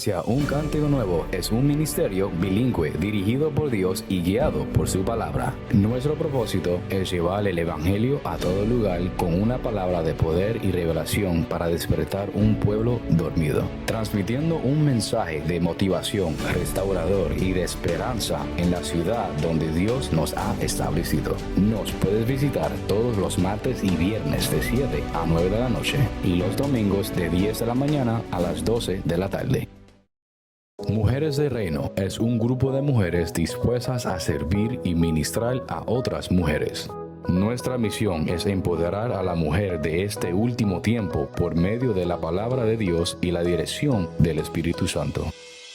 Iglesia Un Cántico Nuevo es un ministerio bilingüe dirigido por Dios y guiado por su palabra. Nuestro propósito es llevar el Evangelio a todo lugar con una palabra de poder y revelación para despertar un pueblo dormido, transmitiendo un mensaje de motivación, restaurador y de esperanza en la ciudad donde Dios nos ha establecido. Nos puedes visitar todos los martes y viernes de 7 a 9 de la noche y los domingos de 10 de la mañana a las 12 de la tarde. Mujeres de Reino es un grupo de mujeres dispuestas a servir y ministrar a otras mujeres. Nuestra misión es empoderar a la mujer de este último tiempo por medio de la palabra de Dios y la dirección del Espíritu Santo,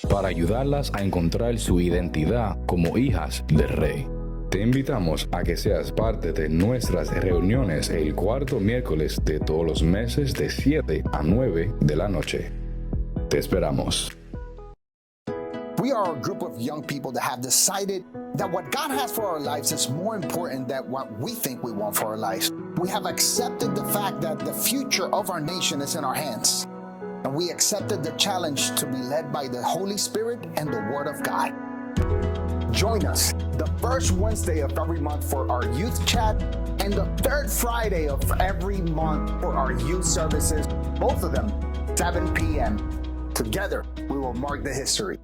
para ayudarlas a encontrar su identidad como hijas del Rey. Te invitamos a que seas parte de nuestras reuniones el cuarto miércoles de todos los meses de 7 a 9 de la noche. Te esperamos. We are a group of young people that have decided that what God has for our lives is more important than what we think we want for our lives. We have accepted the fact that the future of our nation is in our hands. And we accepted the challenge to be led by the Holy Spirit and the Word of God. Join us the first Wednesday of every month for our youth chat and the third Friday of every month for our youth services, both of them 7 p.m. Together, we will mark the history.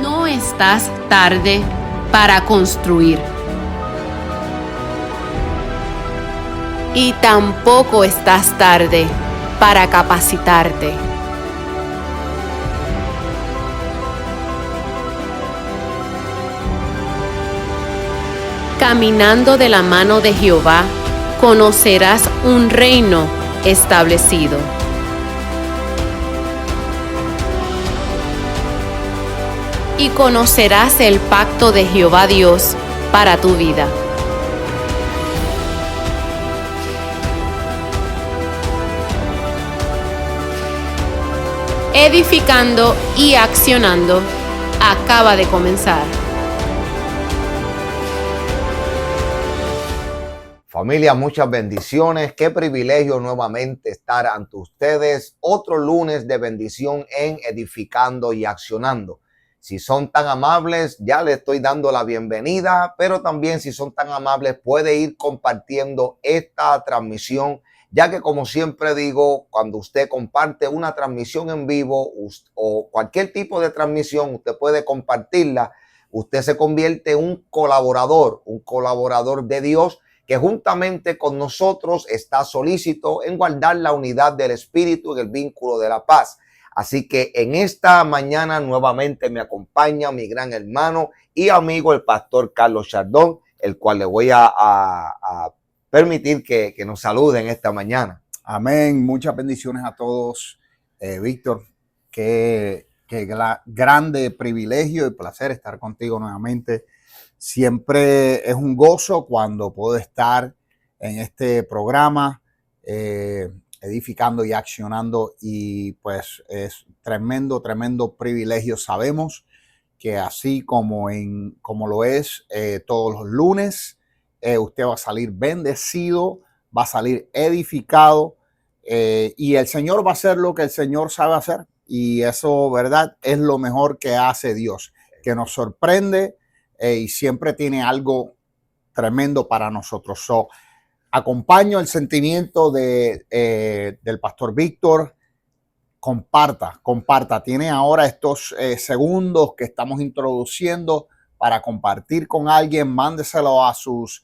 No estás tarde para construir. Y tampoco estás tarde para capacitarte. Caminando de la mano de Jehová, conocerás un reino establecido. Y conocerás el pacto de Jehová Dios para tu vida. Edificando y accionando acaba de comenzar. Familia, muchas bendiciones. Qué privilegio nuevamente estar ante ustedes. Otro lunes de bendición en Edificando y Accionando. Si son tan amables, ya le estoy dando la bienvenida, pero también si son tan amables, puede ir compartiendo esta transmisión, ya que como siempre digo, cuando usted comparte una transmisión en vivo o cualquier tipo de transmisión, usted puede compartirla, usted se convierte en un colaborador de Dios, que juntamente con nosotros está solícito en guardar la unidad del Espíritu en el vínculo de la paz. Así que en esta mañana nuevamente me acompaña mi gran hermano y amigo, el pastor Carlos Chardón, el cual le voy a permitir que nos salude en esta mañana. Amén. Muchas bendiciones a todos. Víctor, qué grande privilegio y placer estar contigo nuevamente. Siempre es un gozo cuando puedo estar en este programa, edificando y accionando, y pues es tremendo privilegio. Sabemos que así como lo es todos los lunes, usted va a salir bendecido, va a salir edificado, y el Señor va a hacer lo que el Señor sabe hacer, y eso, ¿verdad?, es lo mejor que hace Dios, que nos sorprende y siempre tiene algo tremendo para nosotros. Acompaño el sentimiento del pastor Víctor. Comparta. Tiene ahora estos segundos que estamos introduciendo para compartir con alguien. Mándeselo a sus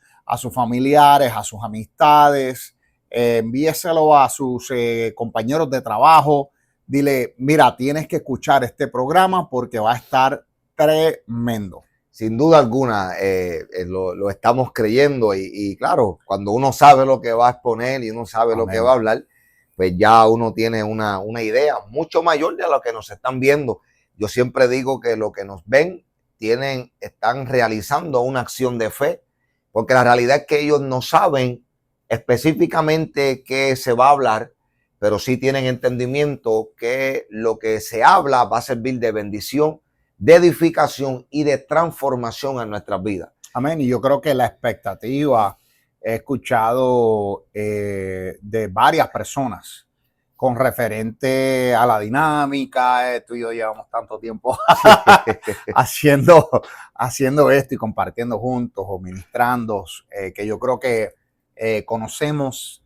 familiares, a sus amistades. Envíeselo a sus compañeros de trabajo. Dile, mira, tienes que escuchar este programa porque va a estar tremendo. Sin duda alguna, lo estamos creyendo y claro, cuando uno sabe lo que va a exponer y uno sabe lo que va a hablar, pues ya uno tiene una idea mucho mayor de lo que nos están viendo. Yo siempre digo que lo que nos ven están realizando una acción de fe, porque la realidad es que ellos no saben específicamente qué se va a hablar, pero sí tienen entendimiento que lo que se habla va a servir de bendición, de edificación y de transformación en nuestras vidas. Amén. Y yo creo que la expectativa he escuchado de varias personas con referente a la dinámica. Tú y yo llevamos tanto tiempo haciendo esto y compartiendo juntos o ministrando, que yo creo que conocemos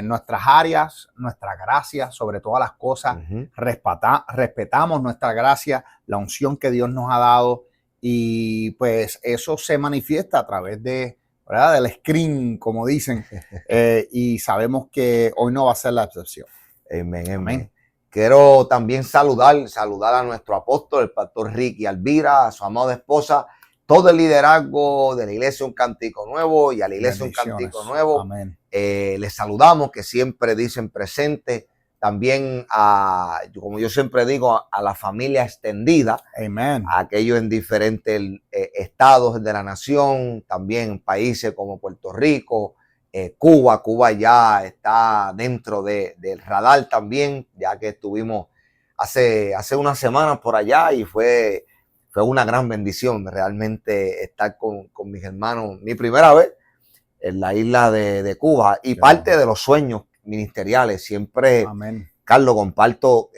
nuestras áreas, nuestra gracia sobre todas las cosas. Respetamos nuestra gracia, la unción que Dios nos ha dado, y pues eso se manifiesta a través de, ¿verdad?, del screen, como dicen, y sabemos que hoy no va a ser la excepción. Amén, amén. Quiero también saludar a nuestro apóstol, el pastor Ricky Alvira, a su amada esposa, todo el liderazgo de la Iglesia Un Cántico Nuevo y a la Iglesia Un Cántico Nuevo. Amén. Les saludamos, que siempre dicen presente. También como yo siempre digo, a la familia extendida, Amén, a aquellos en diferentes estados de la nación, también en países como Puerto Rico, Cuba. Cuba ya está dentro del radar también, ya que estuvimos hace unas semanas por allá y fue una gran bendición realmente estar con mis hermanos, mi primera vez en la isla de Cuba, y parte de los sueños ministeriales. Siempre, amén, Carlos, comparto,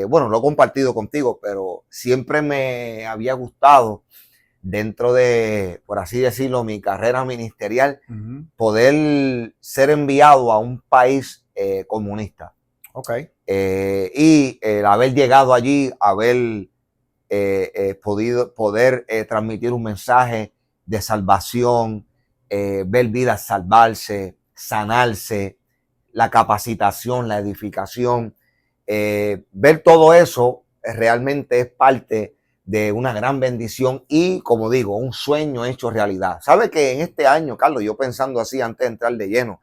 bueno, lo he compartido contigo, pero siempre me había gustado, dentro de, por así decirlo, mi carrera ministerial, poder ser enviado a un país comunista. Okay. Y el haber llegado allí, haber poder transmitir un mensaje de salvación, ver vidas salvarse, sanarse, la capacitación, la edificación, ver todo eso realmente es parte de una gran bendición y, como digo, un sueño hecho realidad. ¿Sabe que en este año, Carlos, yo pensando así antes de entrar de lleno,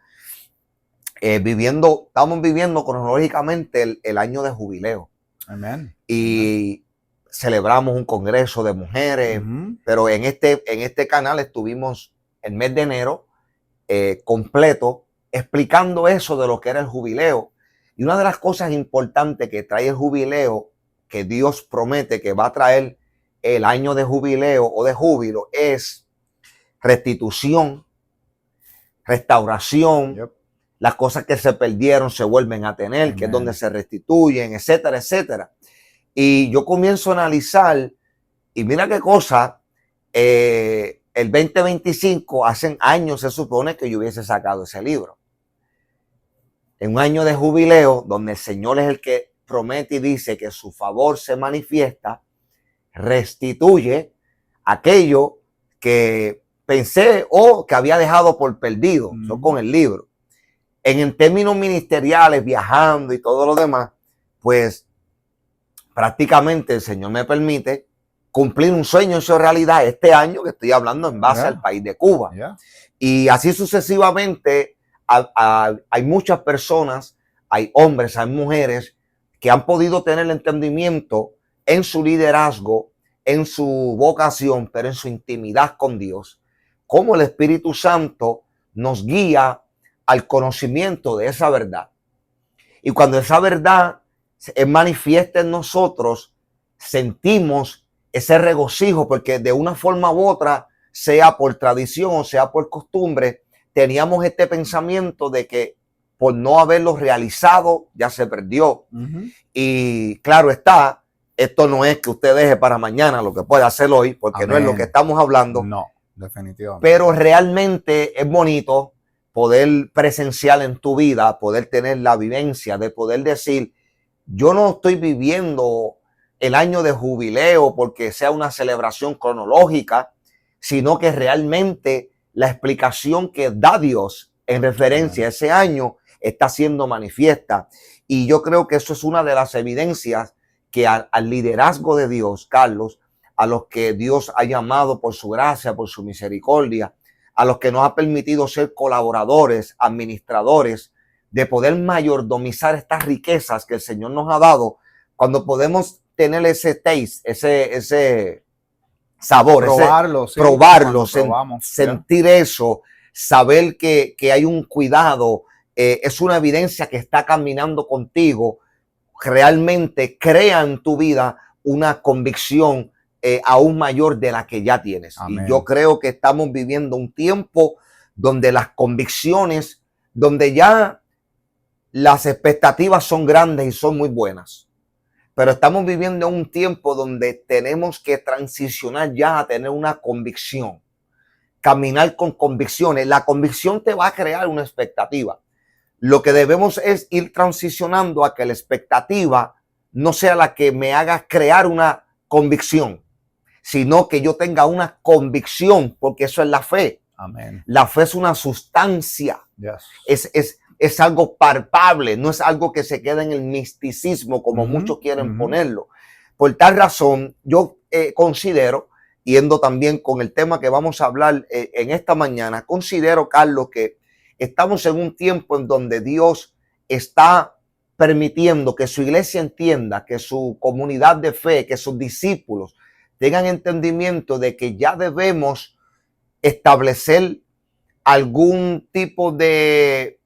estamos viviendo cronológicamente el año de jubileo? Amén. Y celebramos un congreso de mujeres, pero en este canal estuvimos el mes de enero completo explicando eso de lo que era el jubileo. Y una de las cosas importantes que trae el jubileo, que Dios promete que va a traer el año de jubileo o de júbilo, es restitución, restauración. Las cosas que se perdieron se vuelven a tener, que es donde se restituyen, etcétera, etcétera. Y yo comienzo a analizar, y mira qué cosa, el 2025, hace años se supone que yo hubiese sacado ese libro. En un año de jubileo, donde el Señor es el que promete y dice que su favor se manifiesta, restituye aquello que pensé o que había dejado por perdido, con el libro. En términos ministeriales, viajando y todo lo demás, pues prácticamente el Señor me permite cumplir un sueño en su realidad este año, que estoy hablando en base al país de Cuba. Y así sucesivamente hay muchas personas, hay hombres, hay mujeres que han podido tener el entendimiento en su liderazgo, en su vocación, pero en su intimidad con Dios, cómo el Espíritu Santo nos guía al conocimiento de esa verdad. Y cuando esa verdad es manifiesta en nosotros, sentimos ese regocijo, porque de una forma u otra, sea por tradición o sea por costumbre, teníamos este pensamiento de que por no haberlo realizado ya se perdió. Y claro está, esto no es que usted deje para mañana lo que puede hacer hoy, porque no es lo que estamos hablando. No, definitivamente. Pero realmente es bonito poder presenciar en tu vida, poder tener la vivencia de poder decir, yo no estoy viviendo el año de jubileo porque sea una celebración cronológica, sino que realmente la explicación que da Dios en referencia a ese año está siendo manifiesta. Y yo creo que eso es una de las evidencias que al liderazgo de Dios, Carlos, a los que Dios ha llamado por su gracia, por su misericordia, a los que nos ha permitido ser colaboradores, administradores, de poder mayordomizar estas riquezas que el Señor nos ha dado, cuando podemos tener ese taste, ese sabor, probarlo, sentir eso, saber que hay un cuidado, es una evidencia que está caminando contigo, realmente crea en tu vida una convicción aún mayor de la que ya tienes. Amén. Y yo creo que estamos viviendo un tiempo donde las convicciones, donde ya las expectativas son grandes y son muy buenas. Pero estamos viviendo un tiempo donde tenemos que transicionar ya a tener una convicción, caminar con convicciones. La convicción te va a crear una expectativa. Lo que debemos es ir transicionando a que la expectativa no sea la que me haga crear una convicción, sino que yo tenga una convicción, porque eso es la fe. Amén. La fe es una sustancia, Yes. es algo palpable, no es algo que se queda en el misticismo como muchos quieren ponerlo. Por tal razón, yo considero, yendo también con el tema que vamos a hablar en esta mañana, considero, Carlos, que estamos en un tiempo en donde Dios está permitiendo que su iglesia entienda, que su comunidad de fe, que sus discípulos tengan entendimiento de que ya debemos establecer algún tipo de,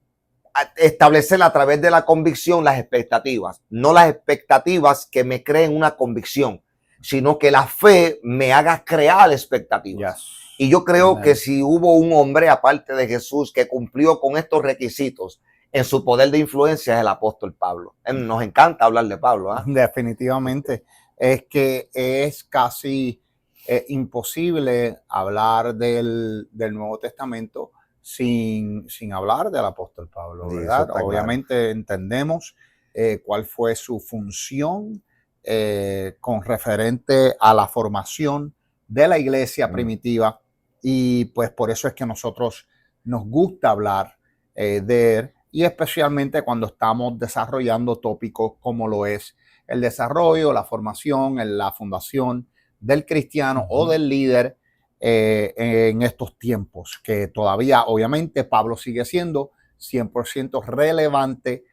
establecer a través de la convicción las expectativas, no las expectativas que me creen una convicción, sino que la fe me haga crear expectativas. Yes. Y yo creo Amen. que si hubo un hombre aparte de Jesús que cumplió con estos requisitos en su poder de influencia, es el apóstol Pablo. Nos encanta hablar de Pablo, ¿eh? Definitivamente. Es que es casi imposible hablar del Nuevo Testamento sin hablar del apóstol Pablo, Sí, ¿verdad? eso está Obviamente claro. Entendemos cuál fue su función con referente a la formación de la iglesia primitiva, y pues por eso es que nosotros nos gusta hablar de él, y especialmente cuando estamos desarrollando tópicos como lo es el desarrollo, la formación, la fundación del cristiano o del líder en estos tiempos, que todavía obviamente Pablo sigue siendo 100% relevante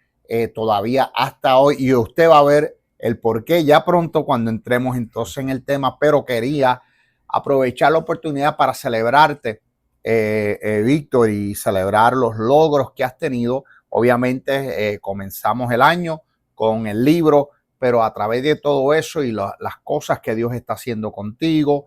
todavía hasta hoy, y usted va a ver el por qué ya pronto cuando entremos entonces en el tema, pero quería aprovechar la oportunidad para celebrarte, Víctor, y celebrar los logros que has tenido. Obviamente comenzamos el año con el libro, pero a través de todo eso y las cosas que Dios está haciendo contigo,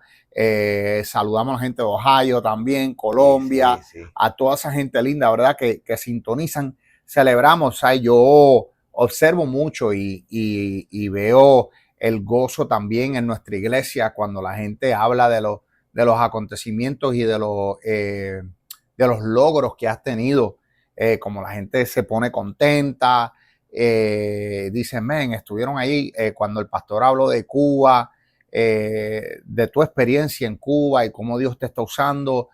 saludamos a la gente de Ohio también, Colombia, Sí. a toda esa gente linda, ¿verdad? Que sintonizan, celebramos. ¿Sabes? Yo observo mucho y veo el gozo también en nuestra iglesia cuando la gente habla de los acontecimientos y de los logros que has tenido, como la gente se pone contenta. Dicen, men, estuvieron ahí cuando el pastor habló de Cuba, de tu experiencia en Cuba y cómo Dios te está usando.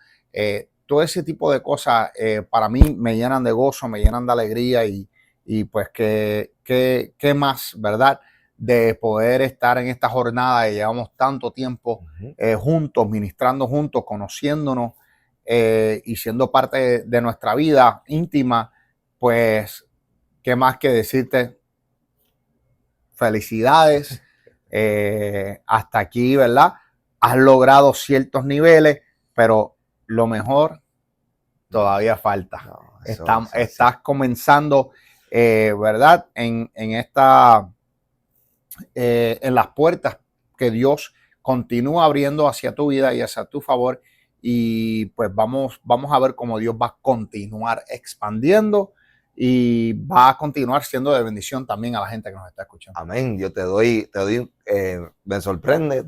Todo ese tipo de cosas para mí me llenan de gozo, me llenan de alegría, y pues qué más, ¿verdad? De poder estar en esta jornada y llevamos tanto tiempo juntos, ministrando juntos, conociéndonos y siendo parte de nuestra vida íntima. Pues qué más que decirte felicidades. Hasta aquí, ¿verdad? Has logrado ciertos niveles, pero lo mejor todavía falta. No, Estás comenzando, ¿verdad? En las puertas que Dios continúa abriendo hacia tu vida y hacia tu favor. Y pues vamos a ver cómo Dios va a continuar expandiendo y va a continuar siendo de bendición también a la gente que nos está escuchando. Amén. Yo te doy, me sorprende,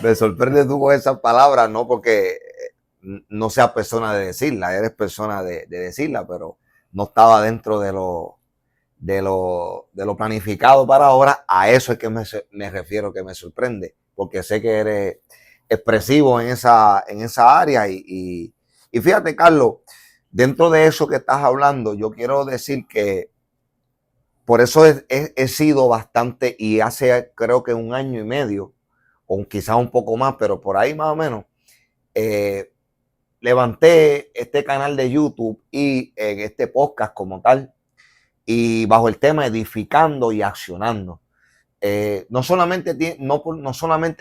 me sorprende tú con esas palabras, no porque no seas persona de decirla, eres persona de decirla, pero no estaba dentro de lo planificado para ahora. A eso es que me refiero, que me sorprende, porque sé que eres expresivo en esa área. Y fíjate, Carlos, dentro de eso que estás hablando, yo quiero decir que por eso he sido bastante, y hace creo que 1 año y medio, o quizás un poco más, pero por ahí más o menos, levanté este canal de YouTube y este podcast como tal, y bajo el tema Edificando y Accionando. No solamente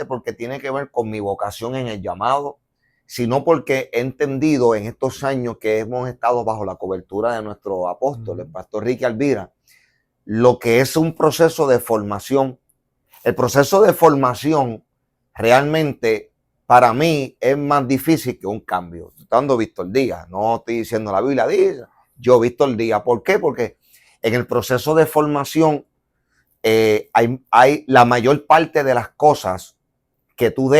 porque tiene que ver con mi vocación en el llamado, sino porque he entendido en estos años que hemos estado bajo la cobertura de nuestro apóstol, el pastor Ricky Alvira, lo que es un proceso de formación. El proceso de formación realmente para mí es más difícil que un cambio. Estando Víctor Díaz, no estoy diciendo la Biblia dice, yo Víctor Díaz. ¿Por qué? Porque en el proceso de formación hay la mayor parte de las cosas que tú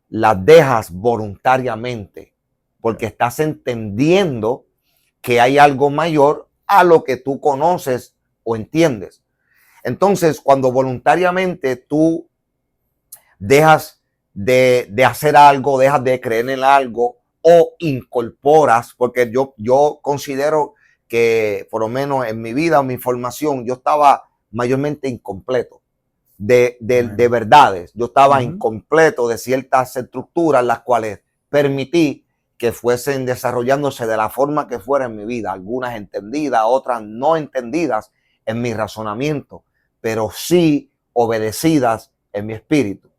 las dejas voluntariamente, porque estás entendiendo que hay algo mayor a lo que tú conoces o entiendes. Entonces, cuando voluntariamente tú dejas de hacer algo, dejas de creer en algo o incorporas, porque yo considero que por lo menos en mi vida o mi formación yo estaba mayormente incompleto de verdades. Yo estaba incompleto de ciertas estructuras las cuales permití que fuesen desarrollándose de la forma que fuera en mi vida, algunas entendidas, otras no entendidas en mi razonamiento, pero sí obedecidas en mi espíritu.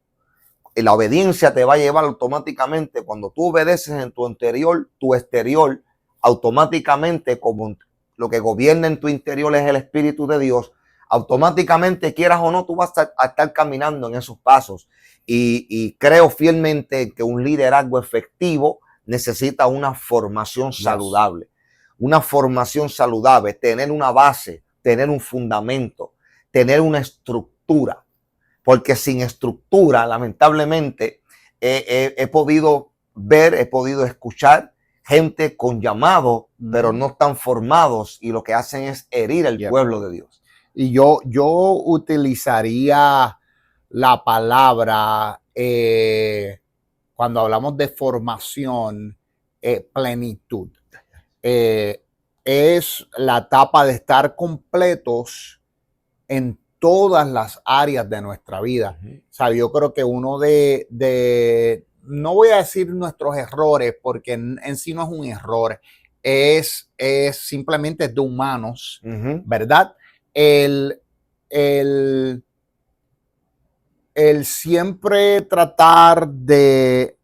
Y la obediencia te va a llevar automáticamente, cuando tú obedeces en tu interior, tu exterior, automáticamente, como lo que gobierna en tu interior es el Espíritu de Dios, automáticamente, quieras o no, tú vas a estar caminando en esos pasos. Y creo fielmente que un liderazgo efectivo necesita una formación saludable. Una formación saludable, tener una base, tener un fundamento, tener una estructura. Porque sin estructura, lamentablemente, he podido ver, he podido escuchar gente con llamado, pero no están formados y lo que hacen es herir al pueblo de Dios. Y yo utilizaría la palabra, cuando hablamos de formación, plenitud. Es la etapa de estar completos en todas las áreas de nuestra vida. O sea, yo creo que uno no voy a decir nuestros errores, porque en sí no es un error, es simplemente de humanos, ¿verdad? El siempre tratar de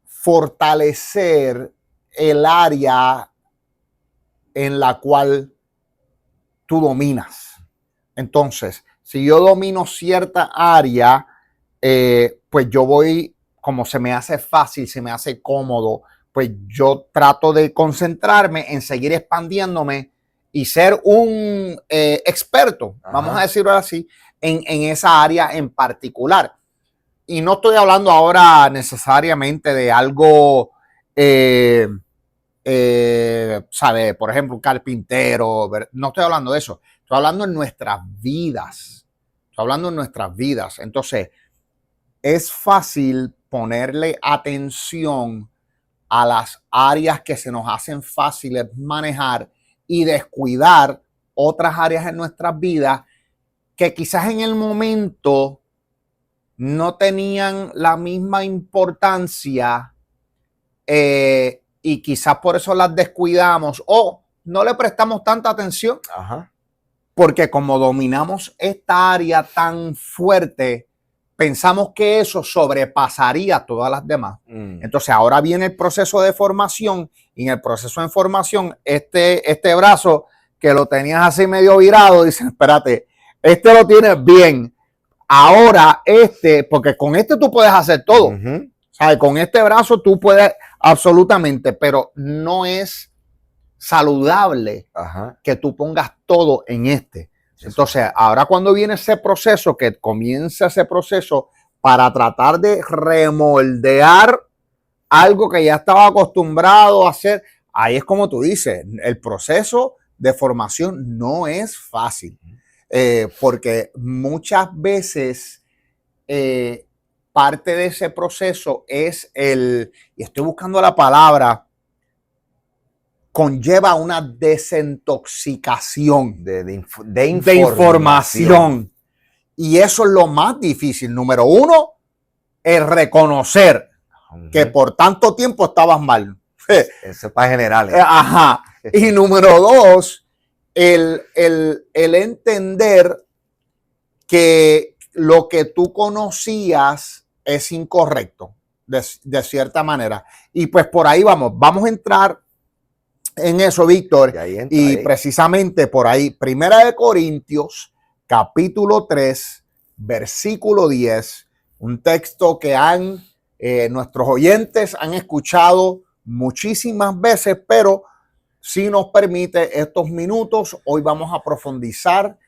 fortalecer el área en la cual tú dominas. Entonces, si yo domino cierta área, pues yo voy, como se me hace fácil, se me hace cómodo, pues yo trato de concentrarme en seguir expandiéndome y ser un experto, vamos a decirlo así, en esa área en particular. Y no estoy hablando ahora necesariamente de algo, ¿sabe? Por ejemplo, un carpintero, no estoy hablando de eso. Estoy hablando en nuestras vidas. Estoy hablando en nuestras vidas. Entonces, es fácil ponerle atención a las áreas que se nos hacen fáciles manejar y descuidar otras áreas en nuestras vidas que quizás en el momento no tenían la misma importancia, y quizás por eso las descuidamos o no le prestamos tanta atención. Porque como dominamos esta área tan fuerte, pensamos que eso sobrepasaría a todas las demás. Entonces ahora viene el proceso de formación, y en el proceso de formación este brazo que lo tenías así medio virado, dicen, espérate, este lo tienes bien. Ahora porque con tú puedes hacer todo. ¿Sabes? Con este brazo tú puedes absolutamente, pero no es saludable que tú pongas todo en Entonces, ahora cuando viene ese proceso, que comienza ese proceso para tratar de remoldear algo que ya estaba acostumbrado a hacer, ahí es como tú dices, el proceso de formación no es fácil, porque muchas veces parte de ese proceso es y estoy buscando la palabra, conlleva una desintoxicación de información. Y eso es lo más difícil. Número uno, el reconocer que por tanto tiempo estabas mal. Eso es para generales. Y número dos, el entender que lo que tú conocías es incorrecto, de cierta manera. Y pues por ahí vamos a entrar en eso, Víctor, y precisamente por ahí, 1 Corintios, capítulo 3, versículo 10, Un texto que nuestros oyentes han escuchado muchísimas veces, pero si nos permite estos minutos, hoy vamos a profundizar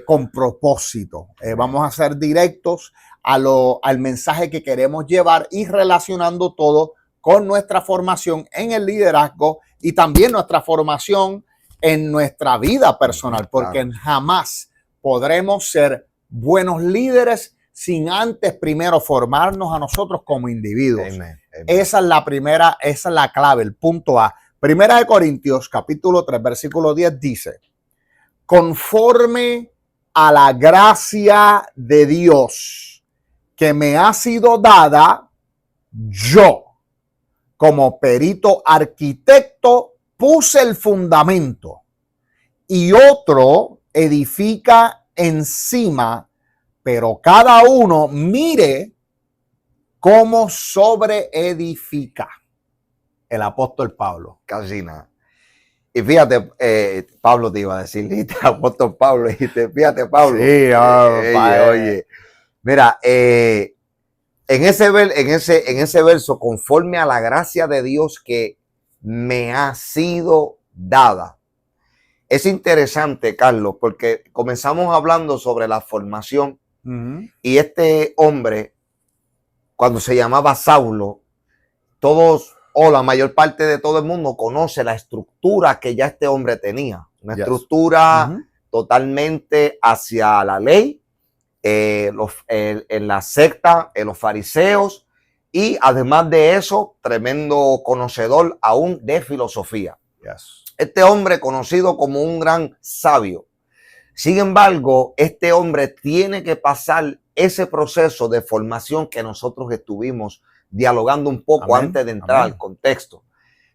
con propósito. Vamos a ser directos al mensaje que queremos llevar y relacionando todo con nuestra formación en el liderazgo y también nuestra formación en nuestra vida personal, porque jamás podremos ser buenos líderes sin antes primero formarnos a nosotros como individuos. Amen. Amen. Esa es la clave, el punto A. Primera de Corintios, capítulo 3, versículo 10 dice: conforme a la gracia de Dios que me ha sido dada, yo, como perito arquitecto, puse el fundamento y otro edifica encima, pero cada uno mire cómo sobreedifica. El apóstol Pablo. Casi nada. Y fíjate, Pablo te iba a decir, el apóstol Pablo, fíjate, Pablo. Sí, oye. Mira, en ese verso, conforme a la gracia de Dios que me ha sido dada. Es interesante, Carlos, porque comenzamos hablando sobre la formación y este hombre, cuando se llamaba Saulo, todos o la mayor parte de todo el mundo conoce la estructura que ya este hombre tenía. Una estructura totalmente hacia la ley, en la secta, en los fariseos, y además de eso, tremendo conocedor aún de filosofía. Este hombre conocido como un gran sabio. Sin embargo, este hombre tiene que pasar ese proceso de formación que nosotros estuvimos dialogando un poco antes de entrar al contexto.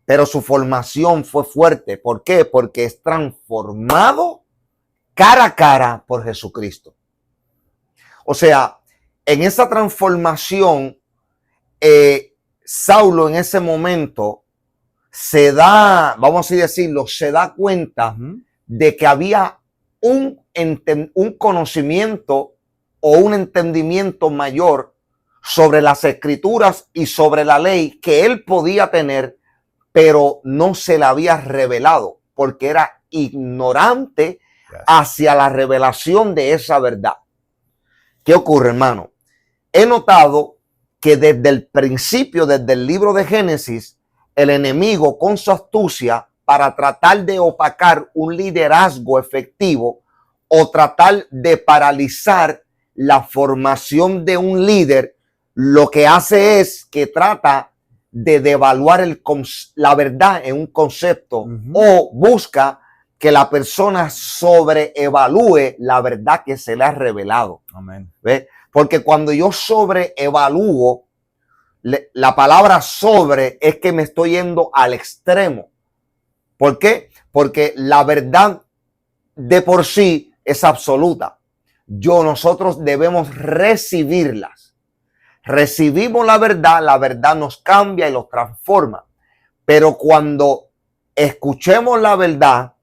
Pero su formación fue fuerte. ¿Por qué? Porque es transformado cara a cara por Jesucristo. O sea, en esa transformación, Saulo en ese momento se da, vamos a decirlo, se da cuenta de que había un conocimiento o un entendimiento mayor sobre las escrituras y sobre la ley que él podía tener, pero no se le había revelado porque era ignorante hacia la revelación de esa verdad. ¿Qué ocurre, hermano? He notado que desde el principio, desde el libro de Génesis, el enemigo con su astucia para tratar de opacar un liderazgo efectivo o tratar de paralizar la formación de un líder, lo que hace es que trata de devaluar la verdad en un concepto o busca que la persona sobreevalúe la verdad que se le ha revelado. Amén. ¿Ve? Porque cuando yo sobreevalúo, la palabra sobre es que me estoy yendo al extremo. ¿Por qué? Porque la verdad de por sí es absoluta. Nosotros debemos recibirlas. Recibimos la verdad nos cambia y los transforma. Pero cuando escuchemos la verdad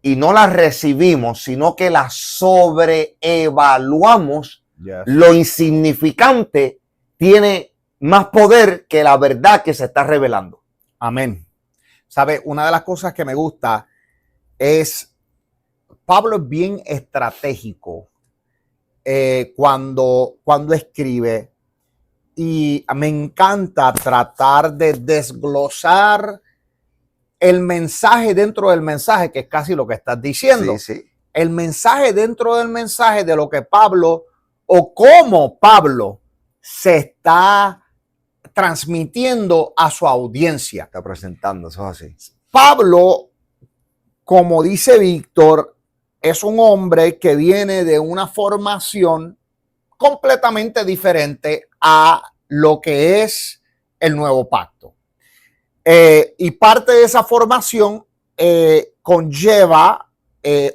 y no la recibimos, sino que la sobreevaluamos, lo insignificante tiene más poder que la verdad que se está revelando. Amén. ¿Sabe? Una de las cosas que me gusta es, Pablo es bien estratégico cuando escribe, y me encanta tratar de desglosar el mensaje dentro del mensaje, que es casi lo que estás diciendo. Sí. El mensaje dentro del mensaje de lo que Pablo o cómo Pablo se está transmitiendo a su audiencia. Está presentando, eso es así. Pablo, como dice Víctor, es un hombre que viene de una formación completamente diferente a lo que es el nuevo pacto. Y parte de esa formación conlleva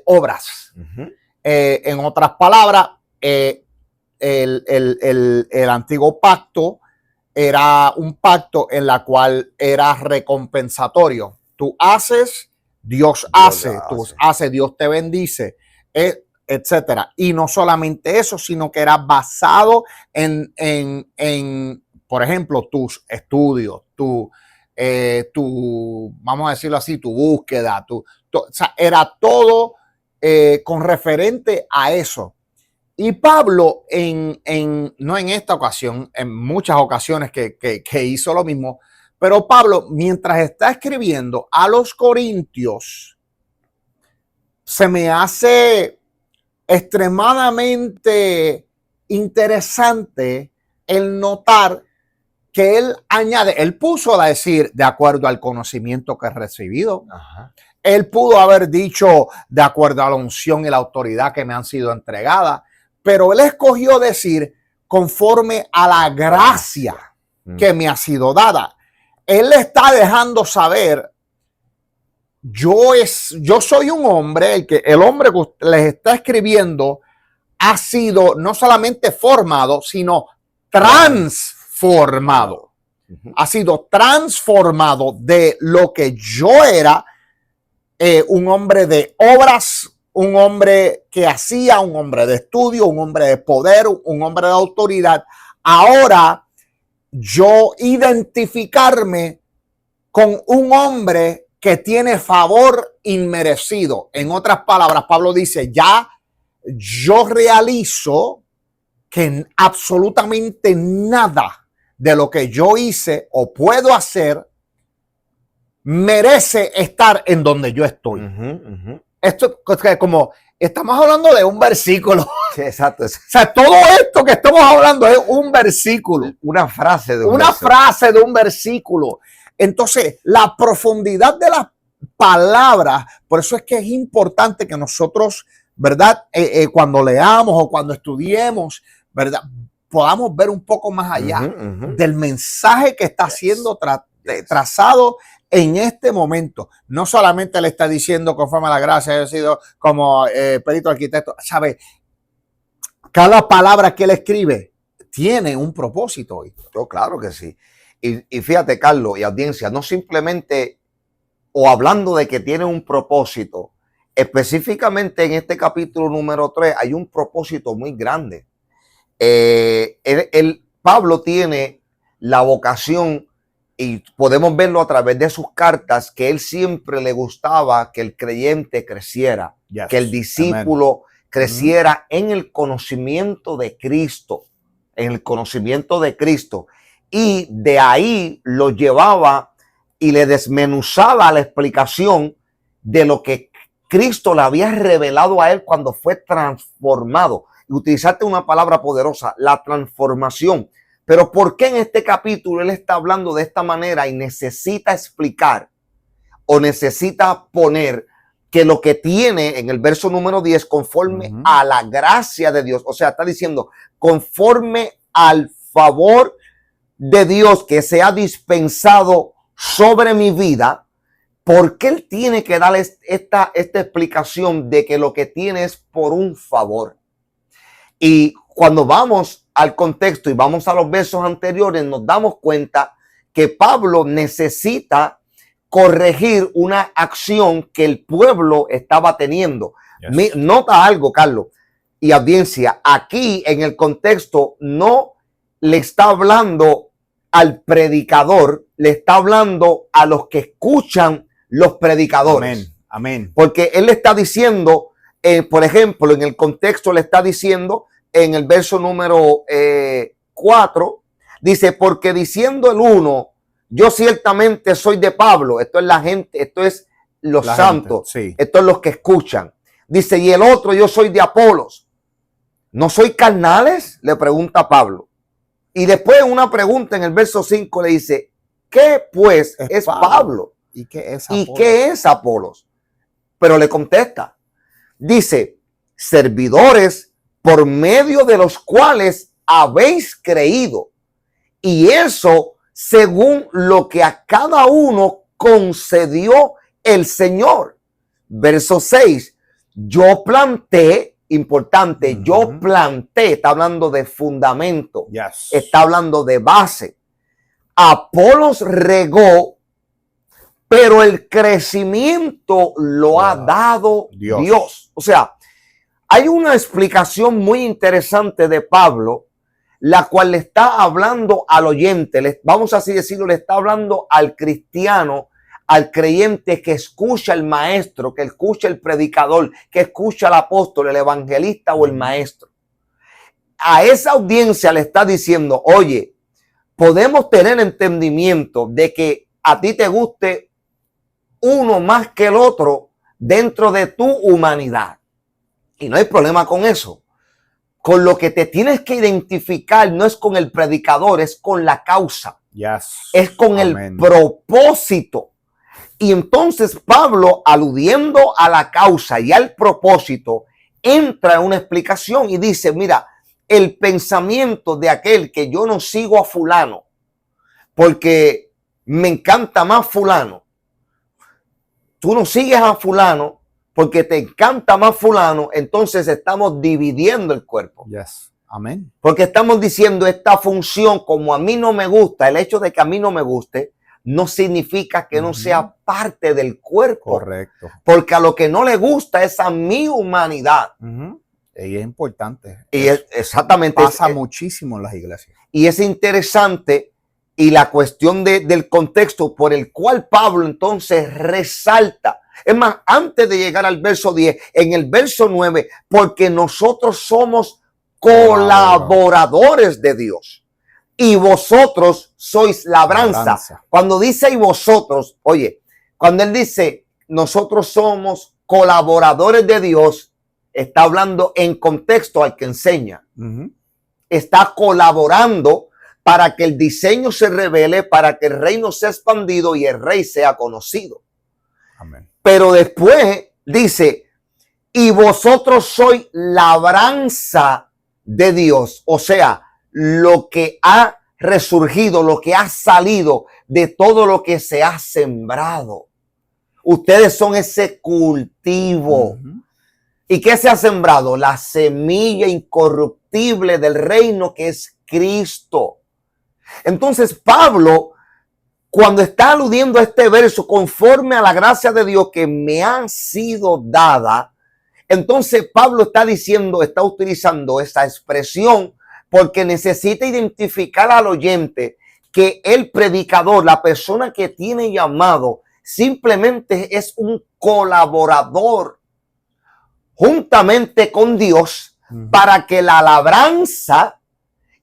obras. En otras palabras, el antiguo pacto era un pacto en la cual era recompensatorio. Tú haces, Dios hace, tú haces, Dios te bendice. etcétera. Y no solamente eso, sino que era basado en por ejemplo, tus estudios, vamos a decirlo así, tu búsqueda, o sea, era todo con referente a eso. Y Pablo, no en esta ocasión, en muchas ocasiones que hizo lo mismo, pero Pablo, mientras está escribiendo a los Corintios, se me hace extremadamente interesante el notar que él añade, él puso a decir de acuerdo al conocimiento que he recibido. Ajá. Él pudo haber dicho de acuerdo a la unción y la autoridad que me han sido entregadas, pero él escogió decir conforme a la gracia que me ha sido dada. Él le está dejando saber, yo soy un hombre, el hombre que les está escribiendo ha sido no solamente formado, sino transformado. Ha sido transformado de lo que yo era, un hombre de obras, un hombre que hacía, un hombre de estudio, un hombre de poder, un hombre de autoridad. Ahora yo identificarme con un hombre que tiene favor inmerecido. En otras palabras, Pablo dice, ya yo realizo que absolutamente nada de lo que yo hice o puedo hacer merece estar en donde yo estoy. Esto es como, estamos hablando de un versículo. Sí, exacto. O sea, todo esto que estamos hablando es un versículo. Una frase de un versículo. Entonces, la profundidad de las palabras, por eso es que es importante que nosotros, ¿verdad? Cuando leamos o cuando estudiemos, ¿verdad? Podamos ver un poco más allá del mensaje que está siendo trazado en este momento. No solamente le está diciendo conforme a la gracia, he sido como perito arquitecto, ¿sabe? Cada palabra que él escribe tiene un propósito. Oh, claro que sí. Y fíjate, Carlos y audiencia, no simplemente o hablando de que tiene un propósito, específicamente en este capítulo número 3 hay un propósito muy grande. Pablo tiene la vocación, y podemos verlo a través de sus cartas, que él siempre le gustaba que el creyente creciera, que el discípulo creciera en el conocimiento de Cristo, y de ahí lo llevaba y le desmenuzaba la explicación de lo que Cristo le había revelado a él cuando fue transformado. Y utilizaste una palabra poderosa, la transformación. Pero ¿por qué en este capítulo él está hablando de esta manera y necesita explicar o necesita poner que lo que tiene en el verso número 10, conforme a la gracia de Dios? O sea, está diciendo conforme al favor de Dios que se ha dispensado sobre mi vida. ¿Por qué él tiene que darle esta explicación de que lo que tiene es por un favor? Y cuando vamos al contexto y vamos a los versos anteriores, nos damos cuenta que Pablo necesita corregir una acción que el pueblo estaba teniendo. Yes. Nota algo, Carlos y audiencia, aquí en el contexto no le está hablando al predicador, le está hablando a los que escuchan los predicadores. Amén. Porque él le está diciendo, por ejemplo, en el contexto le está diciendo en el verso número 4, dice, porque diciendo el uno, yo ciertamente soy de Pablo. Esto es la gente, esto es los santos, sí. Esto es los que escuchan. Dice, y el otro, yo soy de Apolos. ¿No soy carnales? Le pregunta Pablo. Y después una pregunta en el verso 5 le dice, ¿qué pues es Pablo? ¿Y qué es Apolos? ¿Y qué es Apolos? Pero le contesta, dice, servidores por medio de los cuales habéis creído. Y eso según lo que a cada uno concedió el Señor. Verso 6, yo planté, importante, yo planté, está hablando de fundamento, está hablando de base. Apolos regó, pero el crecimiento lo ha dado Dios. O sea, Hay una explicación muy interesante de Pablo, la cual le está hablando al oyente, vamos así decirlo, le está hablando al cristiano, al creyente que escucha al maestro, que escucha el predicador, que escucha al apóstol, el evangelista o el maestro. A esa audiencia le está diciendo, oye, podemos tener entendimiento de que a ti te guste uno más que el otro dentro de tu humanidad. Y no hay problema con eso. Con lo que te tienes que identificar no es con el predicador, es con la causa. Yes. Es con el propósito. Y entonces Pablo, aludiendo a la causa y al propósito, entra en una explicación y dice, mira, el pensamiento de aquel que yo no sigo a fulano porque me encanta más fulano. Tú no sigues a fulano porque te encanta más fulano, entonces estamos dividiendo el cuerpo. Yes. Amén. Porque estamos diciendo esta función, como a mí no me gusta, el hecho de que a mí no me guste, no significa que no sea parte del cuerpo. Correcto. Porque a lo que no le gusta es a mi humanidad. Y es importante. Y es, exactamente. Pasa muchísimo en las iglesias. Y es interesante y la cuestión del contexto por el cual Pablo entonces resalta. Es más, antes de llegar al verso 10, en el verso 9, porque nosotros somos colaboradores de Dios y vosotros sois labranza. Cuando dice y vosotros, oye, cuando él dice nosotros somos colaboradores de Dios, está hablando en contexto al que enseña. Está colaborando para que el diseño se revele, para que el reino sea expandido y el rey sea conocido. Amén. Pero después dice, y vosotros sois labranza de Dios. O sea, lo que ha resurgido, lo que ha salido de todo lo que se ha sembrado. Ustedes son ese cultivo. ¿Y qué se ha sembrado? La semilla incorruptible del reino que es Cristo. Entonces Pablo, cuando está aludiendo a este verso, conforme a la gracia de Dios que me ha sido dada, entonces Pablo está diciendo, está utilizando esa expresión porque necesita identificar al oyente que el predicador, la persona que tiene llamado, simplemente es un colaborador juntamente con Dios para que la labranza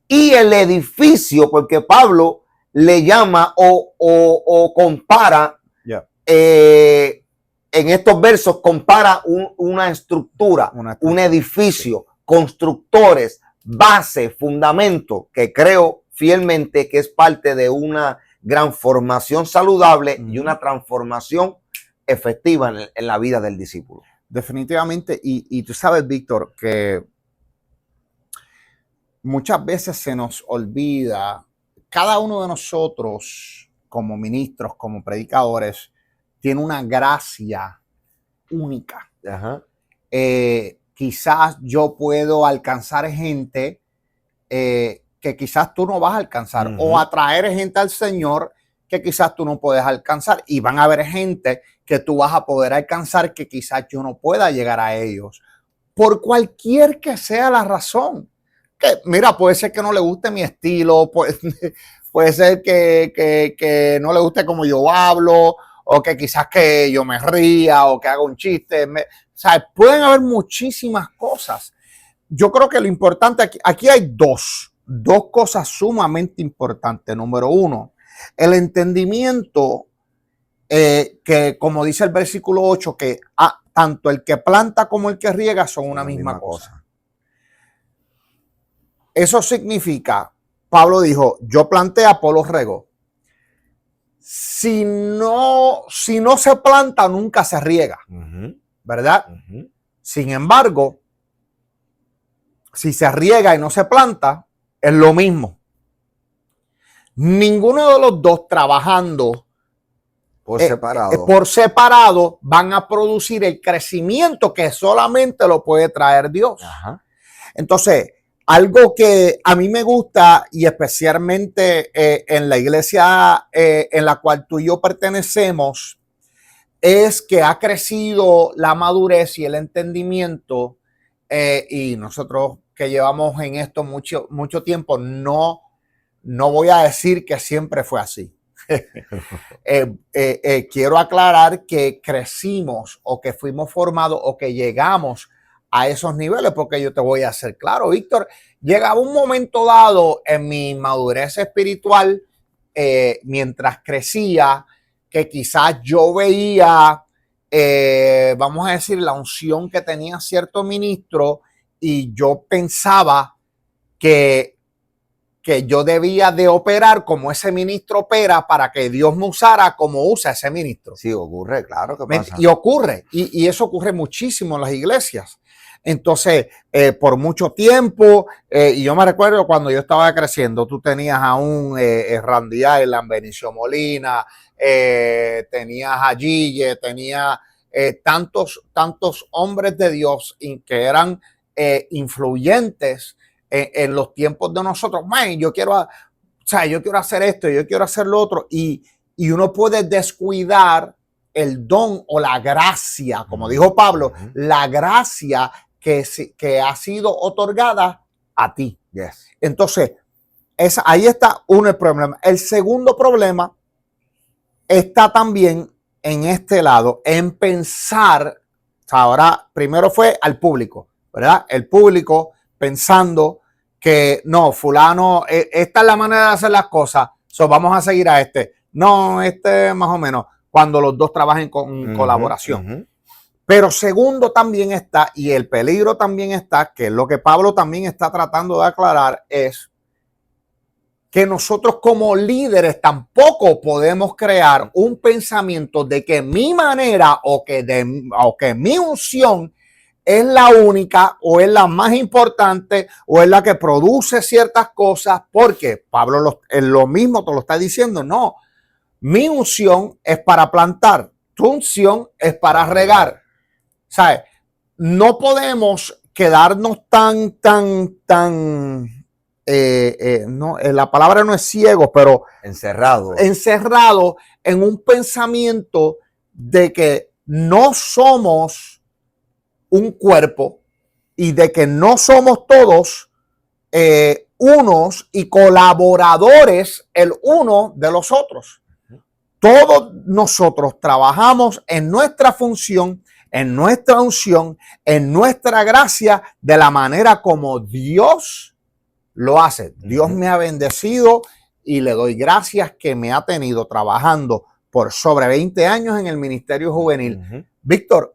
y el edificio, porque Pablo le llama o compara, en estos versos compara una estructura, un edificio, constructores, base, fundamento, que creo fielmente que es parte de una gran formación saludable y una transformación efectiva en la vida del discípulo. Definitivamente, y tú sabes, Víctor, que muchas veces se nos olvida, cada uno de nosotros como ministros, como predicadores, tiene una gracia única. Quizás yo puedo alcanzar gente que quizás tú no vas a alcanzar, o atraer gente al Señor que quizás tú no puedes alcanzar, y van a haber gente que tú vas a poder alcanzar que quizás yo no pueda llegar a ellos, por cualquier que sea la razón. Que, mira, puede ser que no le guste mi estilo, puede ser que no le guste como yo hablo, o que quizás que yo me ría o que haga un chiste. O sea, pueden haber muchísimas cosas. Yo creo que lo importante aquí hay dos cosas sumamente importantes. Número uno, el entendimiento que, como dice el versículo 8, que tanto el que planta como el que riega son una misma cosa. Eso significa, Pablo dijo, yo planté, Apolo regó. Si no se planta, nunca se riega, ¿verdad? Sin embargo, si se riega y no se planta, es lo mismo. Ninguno de los dos trabajando por separado van a producir el crecimiento que solamente lo puede traer Dios. Entonces, algo que a mí me gusta, y especialmente en la iglesia en la cual tú y yo pertenecemos, es que ha crecido la madurez y el entendimiento y nosotros que llevamos en esto mucho tiempo, no voy a decir que siempre fue así. Quiero aclarar que crecimos o que fuimos formados o que llegamos a esos niveles, porque yo te voy a hacer claro, Víctor, llegaba un momento dado en mi madurez espiritual, mientras crecía, que quizás yo veía, vamos a decir, la unción que tenía cierto ministro y yo pensaba que yo debía de operar como ese ministro opera para que Dios me usara como usa ese ministro. Sí, ocurre, claro que pasa. Y ocurre, y eso ocurre muchísimo en las iglesias. Entonces, por mucho tiempo, y yo me recuerdo cuando yo estaba creciendo, tú tenías a un Randy Island, Benicio Molina, tenías a Gille, tenías tantos hombres de Dios que eran influyentes en los tiempos de nosotros. Man, yo quiero hacer esto, yo quiero hacer lo otro, y uno puede descuidar el don o la gracia, como dijo Pablo, la gracia que ha sido otorgada a ti. Yes. Entonces, ahí está uno el problema. El segundo problema está también en este lado, en pensar, ahora primero fue al público, ¿verdad? El público pensando que no, fulano, esta es la manera de hacer las cosas, vamos a seguir a este. No, más o menos, cuando los dos trabajen con colaboración. Pero segundo también está, y el peligro también está, que es lo que Pablo también está tratando de aclarar, es que nosotros como líderes tampoco podemos crear un pensamiento de que mi manera o que mi unción es la única o es la más importante o es la que produce ciertas cosas, porque Pablo lo mismo te lo está diciendo. No, mi unción es para plantar, tu unción es para regar. ¿Sabes? No podemos quedarnos no, la palabra no es ciego, pero encerrado en un pensamiento de que no somos un cuerpo y de que no somos todos unos y colaboradores el uno de los otros. Todos nosotros trabajamos en nuestra función, en nuestra unción, en nuestra gracia, de la manera como Dios lo hace. Dios me ha bendecido y le doy gracias que me ha tenido trabajando por sobre 20 años en el ministerio juvenil. Víctor,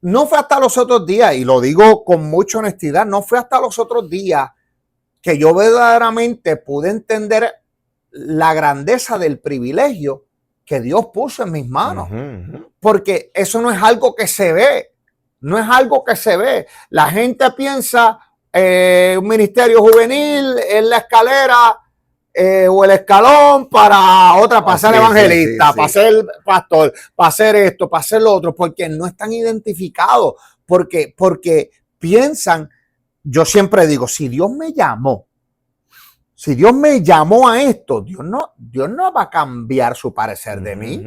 no fue hasta los otros días, y lo digo con mucha honestidad, no fue hasta los otros días que yo verdaderamente pude entender la grandeza del privilegio que Dios puso en mis manos. Porque eso no es algo que se ve. No es algo que se ve. La gente piensa un ministerio juvenil en la escalera o el escalón para ser evangelista, para ser pastor, para hacer esto, para hacer lo otro, porque no están identificados, porque piensan, yo siempre digo, si Dios me llamó a esto, Dios no va a cambiar su parecer de mí.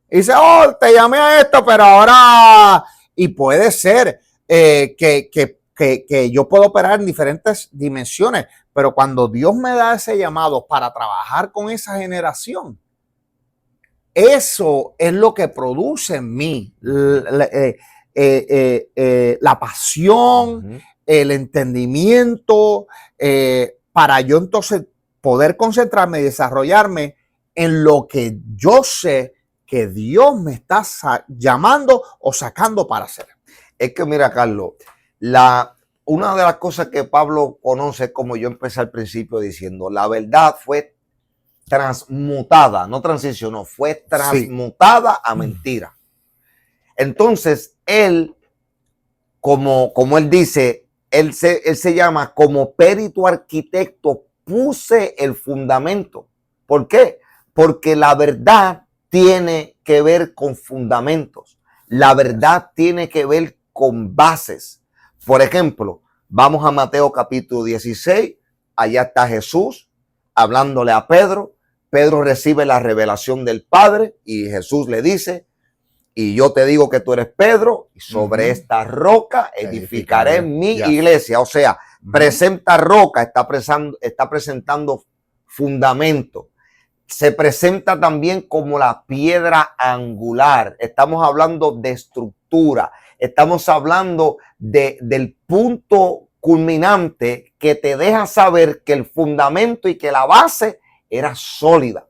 Y dice, te llamé a esto, pero ahora, y puede ser que yo puedo operar en diferentes dimensiones, pero cuando Dios me da ese llamado para trabajar con esa generación, eso es lo que produce en mí la pasión, el entendimiento, para yo entonces poder concentrarme y desarrollarme en lo que yo sé que Dios me está llamando o sacando para hacer. Es que mira, Carlos, una de las cosas que Pablo conoce, como yo empecé al principio diciendo, la verdad fue transmutada, no transicionó, fue transmutada a mentira. Entonces, él, como él dice, él se llama como perito arquitecto, puse el fundamento. ¿Por qué? Porque la verdad tiene que ver con fundamentos. La verdad tiene que ver con bases. Por ejemplo, vamos a Mateo capítulo 16. Allá está Jesús hablándole a Pedro. Pedro recibe la revelación del Padre y Jesús le dice, y yo te digo que tú eres Pedro, y sobre esta roca edificaré mi iglesia. O sea, presenta roca, está presentando fundamento. Se presenta también como la piedra angular. Estamos hablando de estructura. Estamos hablando del punto culminante que te deja saber que el fundamento y que la base era sólida.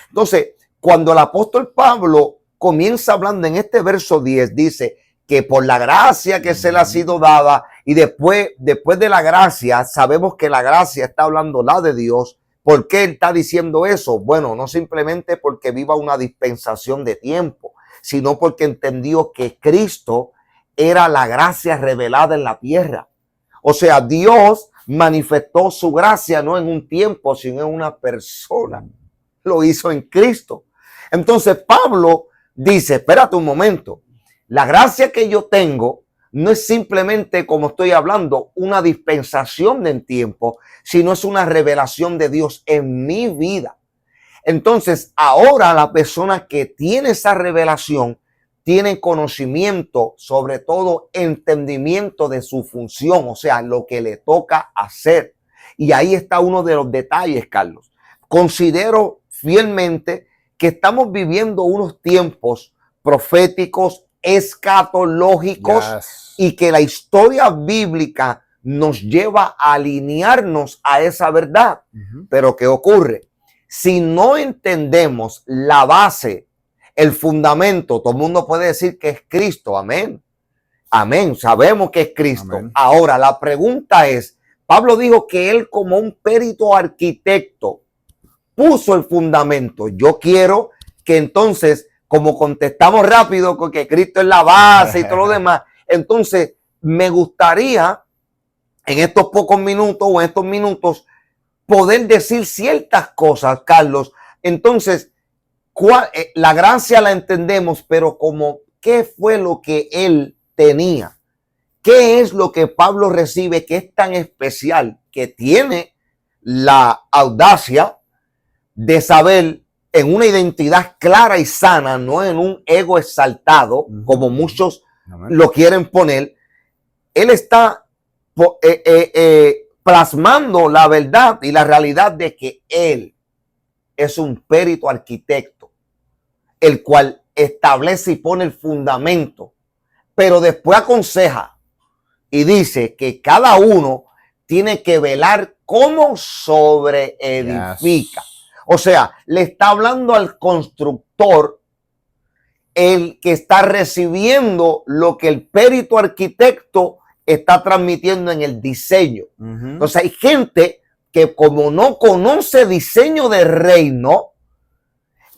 Entonces, cuando el apóstol Pablo comienza hablando en este verso 10, dice que por la gracia que se le ha sido dada, y después de la gracia, sabemos que la gracia está hablando la de Dios. ¿Por qué él está diciendo eso? Bueno, no simplemente porque viva una dispensación de tiempo, sino porque entendió que Cristo era la gracia revelada en la tierra. O sea, Dios manifestó su gracia no en un tiempo, sino en una persona. Lo hizo en Cristo. Entonces Pablo dice, espérate un momento, la gracia que yo tengo no es simplemente, como estoy hablando, una dispensación del tiempo, sino es una revelación de Dios en mi vida. Entonces, ahora la persona que tiene esa revelación tiene conocimiento, sobre todo entendimiento de su función, o sea, lo que le toca hacer. Y ahí está uno de los detalles, Carlos. Considero fielmente que estamos viviendo unos tiempos proféticos, escatológicos, y que la historia bíblica nos lleva a alinearnos a esa verdad. Pero ¿qué ocurre? Si no entendemos la base, el fundamento, todo el mundo puede decir que es Cristo. Amén. Amén. Sabemos que es Cristo. Amén. Ahora, la pregunta es, Pablo dijo que él, como un perito arquitecto, puso el fundamento. Yo quiero que entonces, como contestamos rápido, porque Cristo es la base y todo lo demás, entonces me gustaría en estos pocos minutos o en estos minutos poder decir ciertas cosas, Carlos. Entonces, la gracia la entendemos, pero como ¿qué fue lo que él tenía? ¿Qué es lo que Pablo recibe que es tan especial, que tiene la audacia de saber en una identidad clara y sana, no en un ego exaltado, como muchos lo quieren poner? Él está plasmando la verdad y la realidad de que él es un perito arquitecto, el cual establece y pone el fundamento, pero después aconseja y dice que cada uno tiene que velar cómo sobreedifica. O sea, le está hablando al constructor, el que está recibiendo lo que el perito arquitecto está transmitiendo en el diseño. Entonces hay gente que, como no conoce diseño de reino,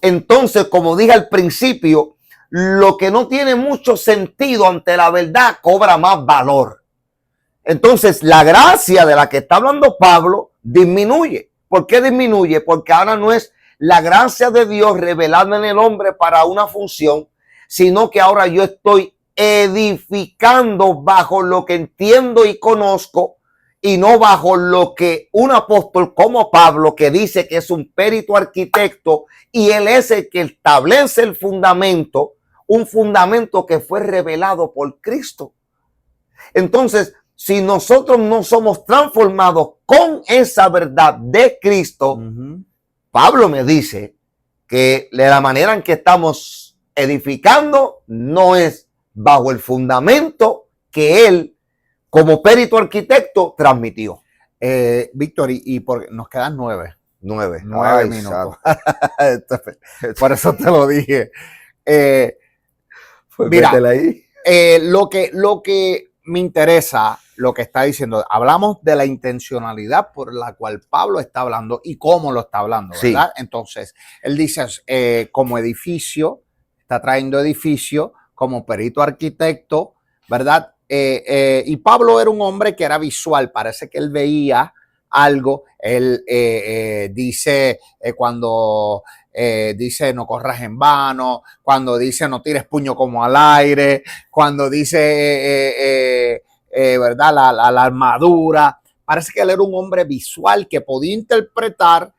entonces, como dije al principio, lo que no tiene mucho sentido ante la verdad cobra más valor. Entonces, la gracia de la que está hablando Pablo disminuye. ¿Por qué disminuye? Porque ahora no es la gracia de Dios revelada en el hombre para una función, sino que ahora yo estoy edificando bajo lo que entiendo y conozco, y no bajo lo que un apóstol como Pablo, que dice que es un perito arquitecto, y él es el que establece el fundamento, un fundamento que fue revelado por Cristo. Entonces, si nosotros no somos transformados con esa verdad de Cristo, Pablo me dice que de la manera en que estamos edificando no es bajo el fundamento que él, como perito arquitecto, transmitió. Víctor, nos quedan 9 Ay, minutos. Por eso te lo dije. Mira, ahí. Lo que me interesa, lo que está diciendo, hablamos de la intencionalidad por la cual Pablo está hablando y cómo lo está hablando, ¿verdad? Sí. Entonces, él dice, como edificio, está trayendo edificio, como perito arquitecto, ¿verdad? Y Pablo era un hombre que era visual, parece que él veía algo. Él dice cuando dice no corras en vano, cuando dice no tires puño como al aire, cuando dice verdad, la armadura. Parece que él era un hombre visual que podía interpretar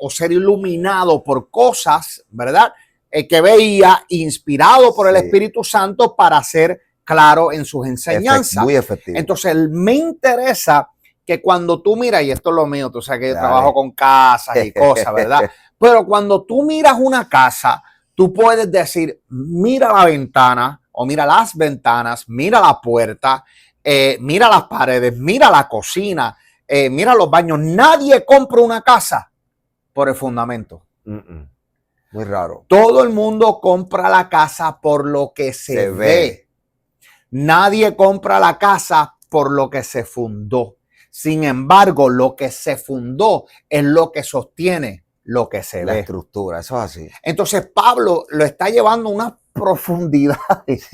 o ser iluminado por cosas, ¿verdad?, que veía, inspirado por el Sí. Espíritu Santo para ser claro en sus enseñanzas. Muy efectivo. Entonces, me interesa que cuando tú miras, y esto es lo mío, tú sabes que yo Dale. trabajo con casas y cosas, ¿verdad? Pero cuando tú miras una casa, tú puedes decir, mira la ventana, o mira las ventanas, mira la puerta, mira las paredes, mira la cocina, mira los baños. Nadie compra una casa por el fundamento. Muy raro. Todo el mundo compra la casa por lo que se ve. Nadie compra la casa por lo que se fundó. Sin embargo, lo que se fundó es lo que sostiene lo que se La ve. estructura, eso es así. Entonces Pablo lo está llevando a unas profundidades.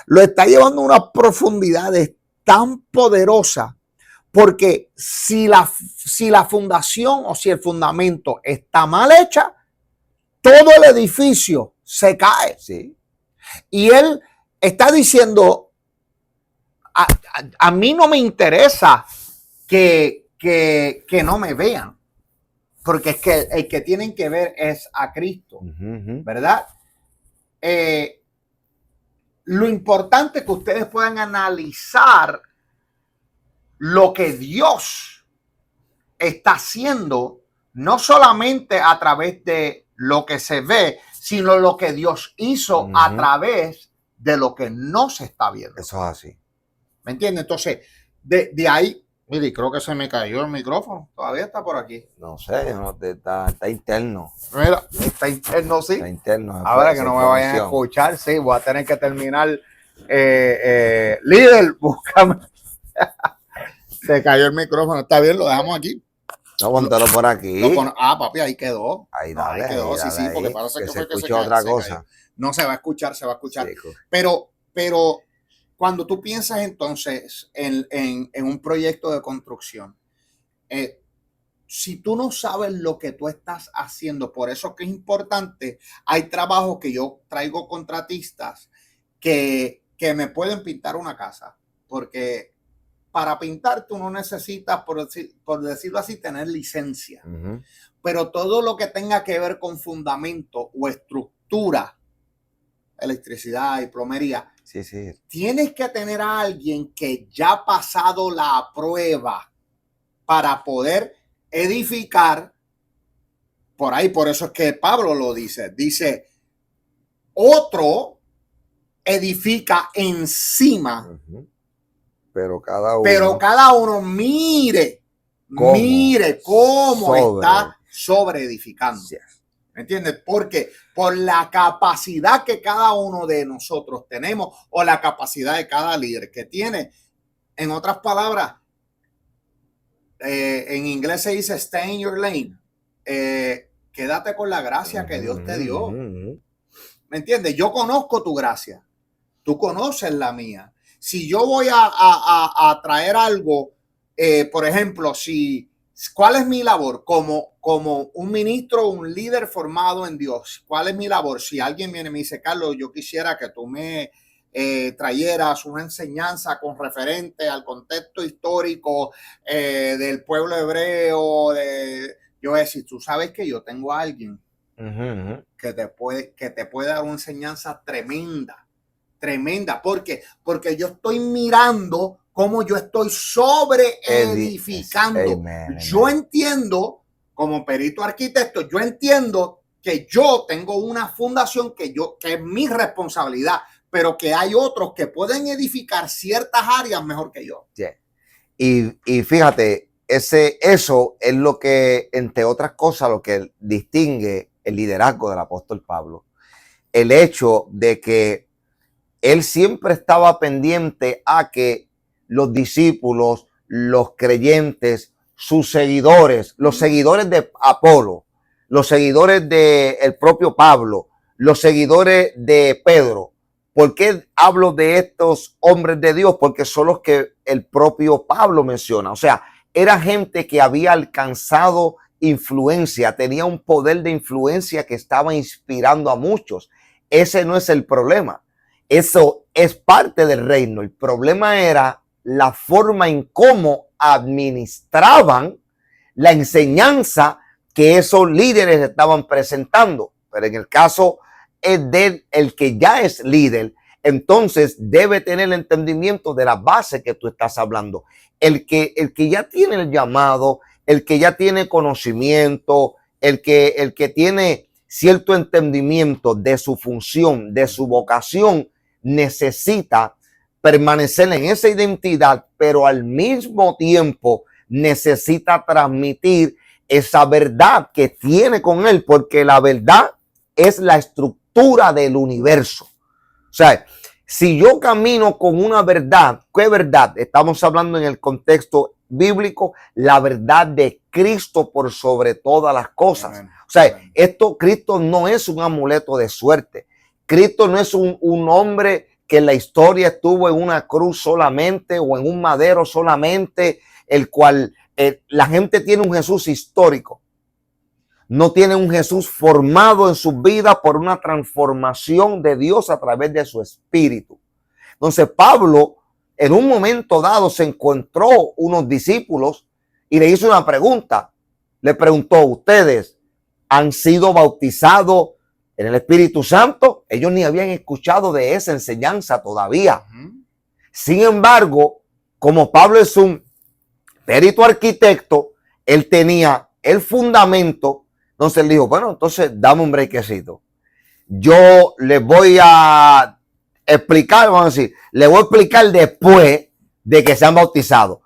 Lo está llevando a unas profundidades tan poderosas. Porque si la fundación o si el fundamento está mal hecha, todo el edificio se cae. Sí. Y él está diciendo, a mí no me interesa que no me vean, porque es que el que tienen que ver es a Cristo, ¿verdad? Lo importante es que ustedes puedan analizar lo que Dios está haciendo, no solamente a través de lo que se ve, sino lo que Dios hizo a través de lo que no se está viendo. Eso es así. ¿Me entiendes? Entonces, de ahí, mire, creo que se me cayó el micrófono. Todavía está por aquí. No sé, está interno. Mira, está interno, sí. Está interno. Ahora que no me vayan a escuchar, sí, voy a tener que terminar. Líder, búscame. Se cayó el micrófono. Está bien, lo dejamos aquí. No, póntelo por aquí. Papi, ahí quedó. Ahí dale, ahí quedó, ahí sí, dale, porque ahí, parece que se fue que escuchó otra cosa. cayó. No, se va a escuchar. Sí, Pero cuando tú piensas entonces en un proyecto de construcción, si tú no sabes lo que tú estás haciendo, por eso que es importante, hay trabajos que yo traigo contratistas que me pueden pintar una casa, porque para pintar tú no necesitas, por decirlo así, tener licencia. Pero todo lo que tenga que ver con fundamento o estructura, electricidad y plomería, sí. tienes que tener a alguien que ya ha pasado la prueba para poder edificar por ahí. Por eso es que Pablo lo dice. Dice, otro edifica encima. Pero cada uno mire cómo está sobre edificando. ¿Me entiendes? Porque por la capacidad que cada uno de nosotros tenemos o la capacidad de cada líder que tiene, en otras palabras, en inglés se dice stay in your lane. Quédate con la gracia que Dios te dio. ¿Me entiendes? Yo conozco tu gracia. Tú conoces la mía. Si yo voy a traer algo, por ejemplo, ¿cuál es mi labor? Como un ministro, un líder formado en Dios, ¿cuál es mi labor? Si alguien viene y me dice, Carlos, yo quisiera que tú me trayeras una enseñanza con referente al contexto histórico del pueblo hebreo, yo voy a decir, tú sabes que yo tengo a alguien que te puede dar una enseñanza tremenda. ¿Por qué? Porque yo estoy mirando cómo yo estoy sobre edificando. Yo entiendo, como perito arquitecto, yo entiendo que yo tengo una fundación que es mi responsabilidad, pero que hay otros que pueden edificar ciertas áreas mejor que yo. Yeah. Y fíjate, eso es lo que, entre otras cosas, lo que distingue el liderazgo del apóstol Pablo. El hecho de que él siempre estaba pendiente a que los discípulos, los creyentes, sus seguidores, los seguidores de Apolo, los seguidores del propio Pablo, los seguidores de Pedro. ¿Por qué hablo de estos hombres de Dios? Porque son los que el propio Pablo menciona. O sea, era gente que había alcanzado influencia, tenía un poder de influencia que estaba inspirando a muchos. Ese no es el problema. Eso es parte del reino. El problema era la forma en cómo administraban la enseñanza que esos líderes estaban presentando. Pero en el caso es del que ya es líder, entonces debe tener el entendimiento de la base que tú estás hablando. El que ya tiene el llamado, el que ya tiene conocimiento, el que tiene cierto entendimiento de su función, de su vocación, necesita permanecer en esa identidad, pero al mismo tiempo necesita transmitir esa verdad que tiene con él, porque la verdad es la estructura del universo. O sea, si yo camino con una verdad, ¿qué verdad? Estamos hablando en el contexto bíblico, la verdad de Cristo por sobre todas las cosas. Amén. O sea, Cristo no es un amuleto de suerte. Cristo no es un hombre que en la historia estuvo en una cruz solamente o en un madero solamente, el cual la gente tiene un Jesús histórico. No tiene un Jesús formado en su vida por una transformación de Dios a través de su espíritu. Entonces Pablo en un momento dado se encontró unos discípulos y le hizo una pregunta. Le preguntó, ¿ustedes han sido bautizados en el Espíritu Santo? Ellos ni habían escuchado de esa enseñanza todavía. Sin embargo, como Pablo es un perito arquitecto, él tenía el fundamento. Entonces él dijo, bueno, entonces dame un brequecito. Yo les voy a explicar, vamos a decir, les voy a explicar después de que se han bautizado.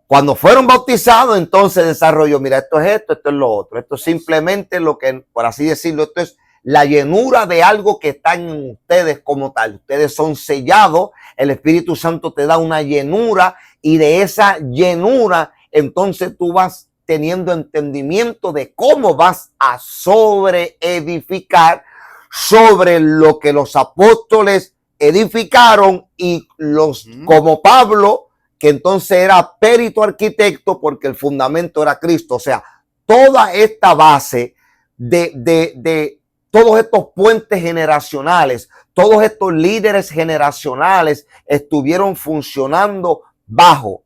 Cuando fueron bautizados, entonces desarrolló, mira, esto es lo otro. Esto es simplemente lo que, por así decirlo, esto es la llenura de algo que está en ustedes como tal. Ustedes son sellados, el Espíritu Santo te da una llenura y de esa llenura, entonces tú vas teniendo entendimiento de cómo vas a sobreedificar sobre lo que los apóstoles edificaron y los como Pablo, que entonces era perito arquitecto porque el fundamento era Cristo. O sea, toda esta base de todos estos puentes generacionales, todos estos líderes generacionales estuvieron funcionando bajo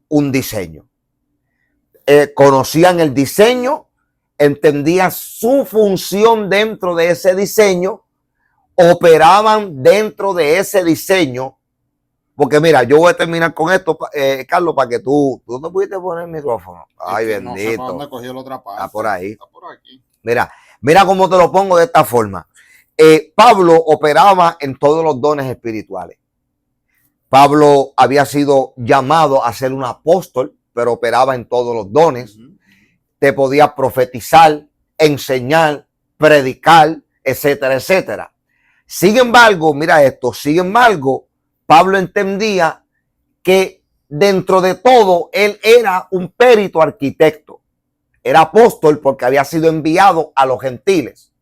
un diseño. Conocían el diseño, entendían su función dentro de ese diseño, operaban dentro de ese diseño. Porque mira, yo voy a terminar con esto, Carlos, para que tú te pudiste poner el micrófono. Ay, bendito. No sé para dónde cogió la otra parte. Está por ahí. Está por aquí. Mira cómo te lo pongo de esta forma. Pablo operaba en todos los dones espirituales. Pablo había sido llamado a ser un apóstol, pero operaba en todos los dones. Te podía profetizar, enseñar, predicar, etcétera, etcétera. Sin embargo, mira esto, Pablo entendía que dentro de todo él era un perito arquitecto. Era apóstol porque había sido enviado a los gentiles.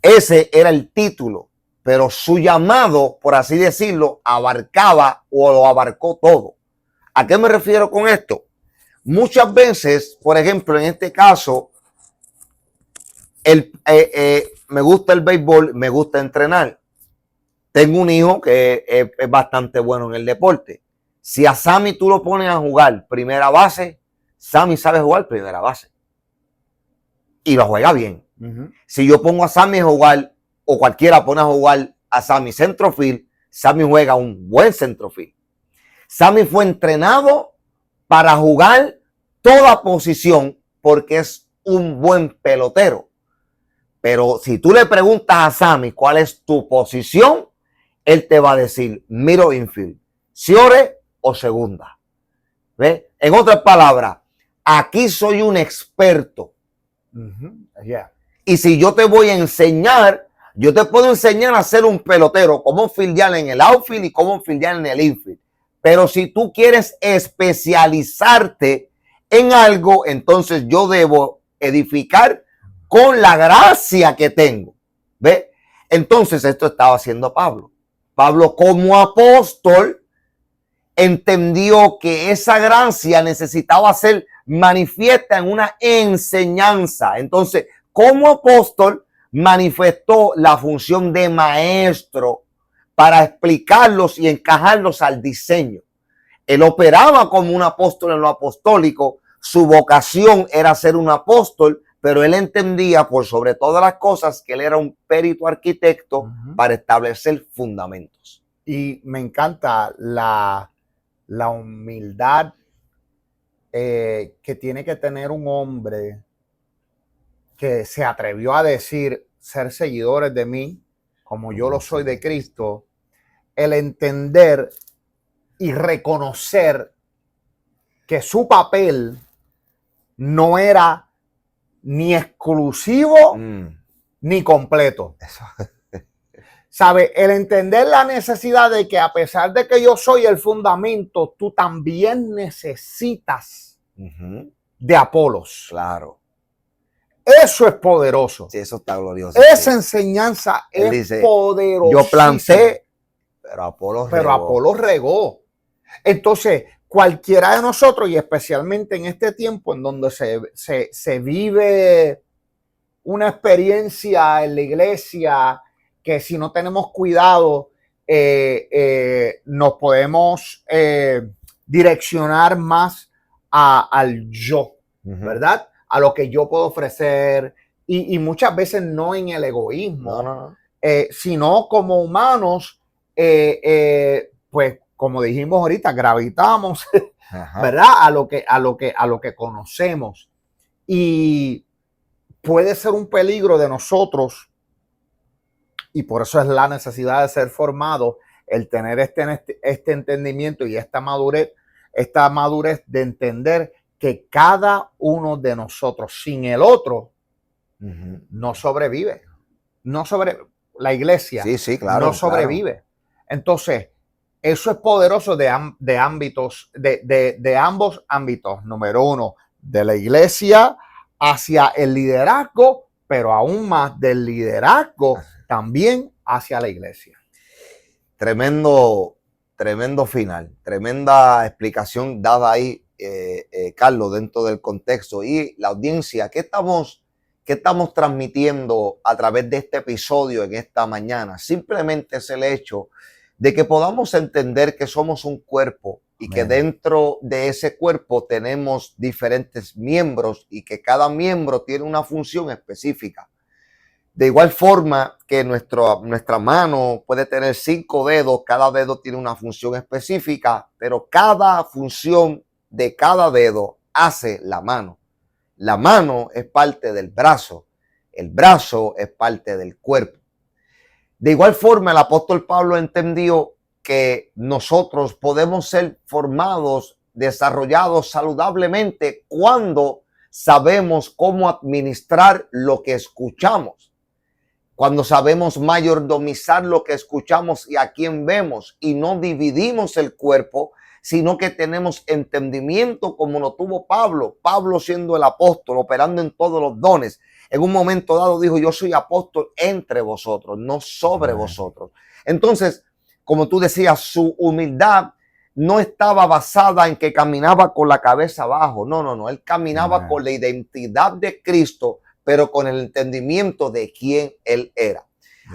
Ese era el título, pero su llamado, por así decirlo, abarcaba o lo abarcó todo. ¿A qué me refiero con esto? Muchas veces, por ejemplo, en este caso, me gusta el béisbol, me gusta entrenar. Tengo un hijo que es bastante bueno en el deporte. Si a Sammy tú lo pones a jugar primera base, Sammy sabe jugar primera base. Y lo juega bien. Si yo pongo a Sammy a jugar, o cualquiera pone a jugar a Sammy centrofield, Sammy juega un buen centrofield. Sammy fue entrenado para jugar toda posición porque es un buen pelotero. Pero si tú le preguntas a Sammy cuál es tu posición, él te va a decir middle infield, short o segunda. ¿Ve? En otras palabras, aquí soy un experto. Y si yo te voy a enseñar, yo te puedo enseñar a ser un pelotero, cómo fildear en el outfield y cómo fildear en el infield. Pero si tú quieres especializarte en algo, entonces yo debo edificar con la gracia que tengo. ¿Ve? Entonces esto estaba haciendo Pablo. Pablo como apóstol entendió que esa gracia necesitaba ser manifiesta en una enseñanza. Entonces, como apóstol, manifestó la función de maestro para explicarlos y encajarlos al diseño. Él operaba como un apóstol en lo apostólico. Su vocación era ser un apóstol, pero él entendía por sobre todas las cosas que él era un perito arquitecto para establecer fundamentos. Y me encanta la humildad que tiene que tener un hombre que se atrevió a decir, ser seguidores de mí, como yo lo soy de Cristo, el entender y reconocer que su papel no era ni exclusivo ni completo. Eso. ¿Sabe? El entender la necesidad de que a pesar de que yo soy el fundamento, tú también necesitas de Apolos. Claro. Eso es poderoso. Sí, eso está glorioso. Esa enseñanza es poderosa. Yo planté, pero Apolos regó. Entonces, cualquiera de nosotros, y especialmente en este tiempo en donde se vive una experiencia en la iglesia que si no tenemos cuidado, nos podemos direccionar más al yo, ¿verdad? A lo que yo puedo ofrecer y muchas veces no en el egoísmo, sino como humanos, pues como dijimos ahorita, gravitamos, ¿verdad? A lo que conocemos, y puede ser un peligro de nosotros, y por eso es la necesidad de ser formado, el tener este entendimiento y esta madurez de entender que cada uno de nosotros sin el otro no sobrevive. La iglesia claro, no sobrevive. Claro. Entonces, eso es poderoso de ambos ámbitos. Número uno, de la iglesia hacia el liderazgo, pero aún más del liderazgo también hacia la iglesia. Tremendo final, tremenda explicación dada ahí, Carlos, dentro del contexto. Y la audiencia, ¿qué estamos transmitiendo a través de este episodio en esta mañana? Simplemente es el hecho de que podamos entender que somos un cuerpo y que dentro de ese cuerpo tenemos diferentes miembros y que cada miembro tiene una función específica. De igual forma que nuestra mano puede tener 5 dedos, cada dedo tiene una función específica, pero cada función de cada dedo hace la mano. La mano es parte del brazo, el brazo es parte del cuerpo. De igual forma, el apóstol Pablo entendió que nosotros podemos ser formados, desarrollados saludablemente cuando sabemos cómo administrar lo que escuchamos. Cuando sabemos mayordomizar lo que escuchamos y a quién vemos, y no dividimos el cuerpo, sino que tenemos entendimiento como lo tuvo Pablo. Pablo, siendo el apóstol, operando en todos los dones, en un momento dado dijo: yo soy apóstol entre vosotros, no sobre vosotros. Entonces, como tú decías, su humildad no estaba basada en que caminaba con la cabeza abajo. No. Él caminaba con la identidad de Cristo, pero con el entendimiento de quién él era.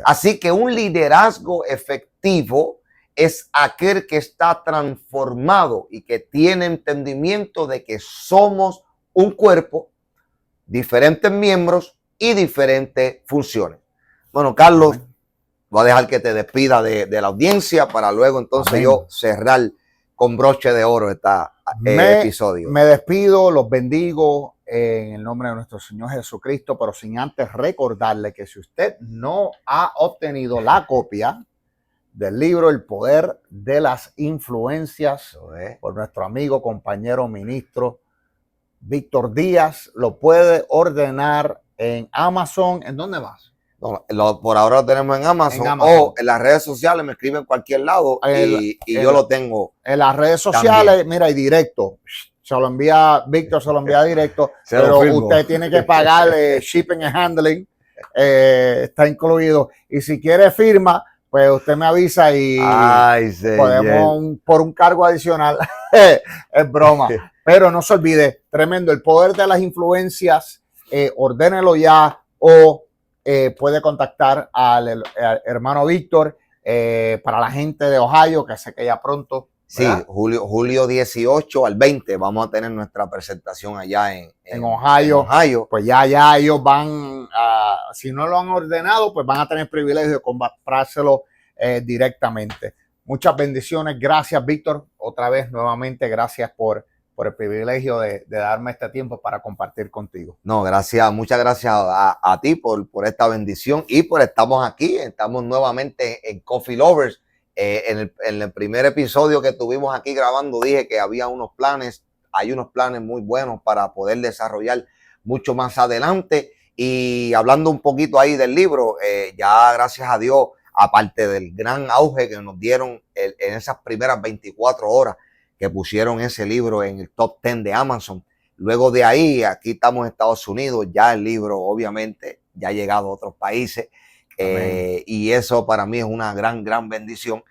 Así que un liderazgo efectivo es aquel que está transformado y que tiene entendimiento de que somos un cuerpo, diferentes miembros y diferentes funciones. Bueno, Carlos, voy a dejar que te despida de la audiencia para luego entonces yo cerrar con broche de oro este episodio. Me despido, los bendigo en el nombre de nuestro Señor Jesucristo, pero sin antes recordarle que si usted no ha obtenido la copia del libro El Poder de las Influencias por nuestro amigo, compañero, ministro Víctor Díaz, lo puede ordenar en Amazon. ¿En dónde más? No, por ahora lo tenemos en Amazon, o en las redes sociales, me escriben en cualquier lado y yo lo tengo. En las redes sociales, también. Mira, y directo. Se lo envía, Víctor se lo envía directo, pero usted tiene que pagarle shipping and handling, está incluido. Y si quiere firma, pues usted me avisa y podemos por un cargo adicional. Es broma. Pero no se olvide, tremendo, El Poder de las Influencias, ordénelo ya o puede contactar al hermano Víctor. Para la gente de Ohio, que sé que ya pronto Sí, ¿verdad? julio 18 al 20 vamos a tener nuestra presentación allá en Ohio. Ohio. Pues ya ellos van si no lo han ordenado, pues van a tener privilegio de comprárselo directamente. Muchas bendiciones. Gracias, Víctor. Otra vez, nuevamente, gracias por el privilegio de darme este tiempo para compartir contigo. No, gracias, muchas gracias a ti por esta bendición y por estamos aquí, estamos nuevamente en Coffee Lovers. En el primer episodio que tuvimos aquí grabando dije que había hay unos planes muy buenos para poder desarrollar mucho más adelante. Y hablando un poquito ahí del libro, ya gracias a Dios, aparte del gran auge que nos dieron en esas primeras 24 horas que pusieron ese libro en el top 10 de Amazon, luego de ahí, aquí estamos en Estados Unidos, ya el libro obviamente ya ha llegado a otros países. Y eso para mí es una gran bendición.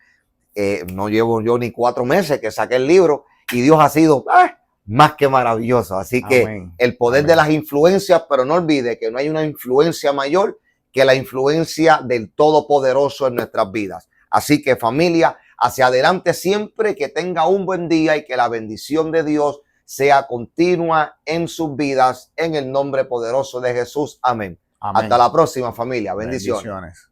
No llevo yo ni 4 meses que saqué el libro y Dios ha sido más que maravilloso. Así que el poder de las influencias, pero no olvide que no hay una influencia mayor que la influencia del Todopoderoso en nuestras vidas. Así que familia, hacia adelante siempre, que tenga un buen día y que la bendición de Dios sea continua en sus vidas, en el nombre poderoso de Jesús. Amén. Hasta la próxima familia. Bendiciones.